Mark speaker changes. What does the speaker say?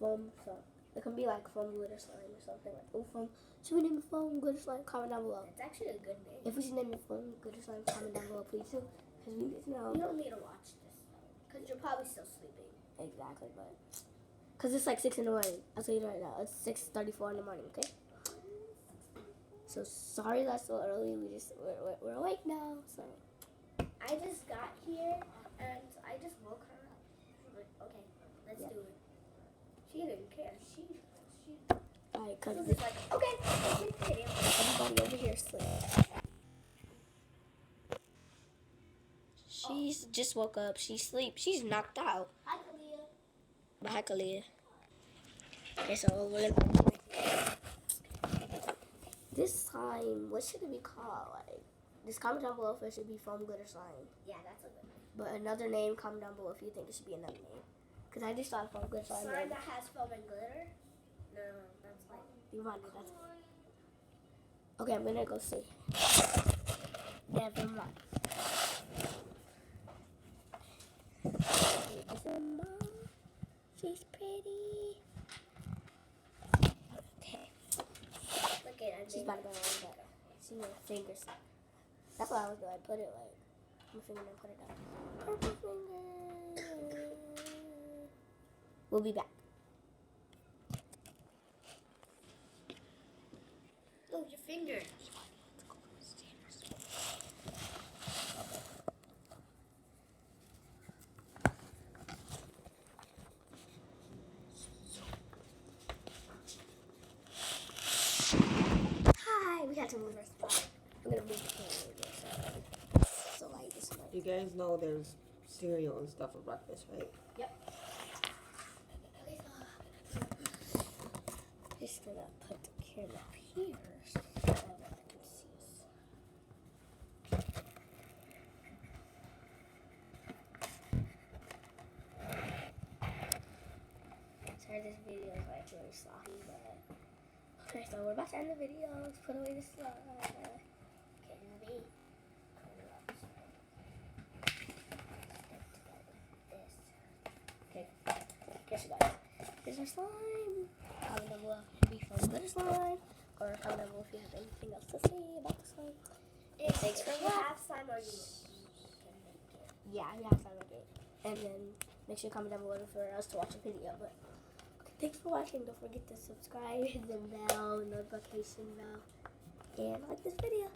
Speaker 1: Foam, so it can be like foam glitter slime or something like. Oh, foam. Should we name it foam glitter slime? Comment down below.
Speaker 2: It's actually a good name.
Speaker 1: If we should name it foam glitter slime, comment down below, please too. Because we need to know.
Speaker 2: You don't need to watch this because you're probably still sleeping.
Speaker 1: Exactly, but because it's like 6 in the morning. I'll tell you right now. It's 6:34 in the morning. Okay. So sorry that's so early. We're awake now. So
Speaker 2: I just got here and I just woke her up. Like, okay, let's do it. She didn't care. She
Speaker 1: alright, cause
Speaker 2: was like, okay.
Speaker 1: Everybody over here sleep. She's just woke up. She's asleep. She's knocked out.
Speaker 2: Hi, Kalia.
Speaker 1: Bye, Kalia. Okay, so we're this time, what should it be called? Like, just comment down below if it should be foam glitter slime.
Speaker 2: Yeah, that's a good one.
Speaker 1: But another name, comment down below if you think it should be another name. Because I just thought foam glitter slime.
Speaker 2: Slime that has foam and glitter? No, that's like...
Speaker 1: You want it, that's okay, I'm gonna go see. Never mind. She's pretty. Okay.
Speaker 2: Look at her.
Speaker 1: She's about to go on better. See her fingers. That's what I was doing. I put it like my finger and put it down. Purple finger. We'll be back.
Speaker 2: Oh, your finger.
Speaker 1: Hi, we had to move our spot. I'm gonna move the camera so light is light.
Speaker 3: You guys know there's cereal and stuff for breakfast, right?
Speaker 2: Yep.
Speaker 1: Just gonna put the camera up here so everyone can see us. Sorry, this video is like really sloppy, but okay, so we're about to end the video. Let's put away the slide. Okay, okay, guess you guys. Here's our slime. Comment down below if you foam glitter slime, or comment down below if you have anything else to say about the slime. Thanks for
Speaker 2: You
Speaker 1: watching.
Speaker 2: have slime or you can make it.
Speaker 1: Yeah, you have time to do it. And then make sure you comment down below for us to watch a video. But thanks for watching. Don't forget to subscribe, hit the bell, notification bell, and like this video.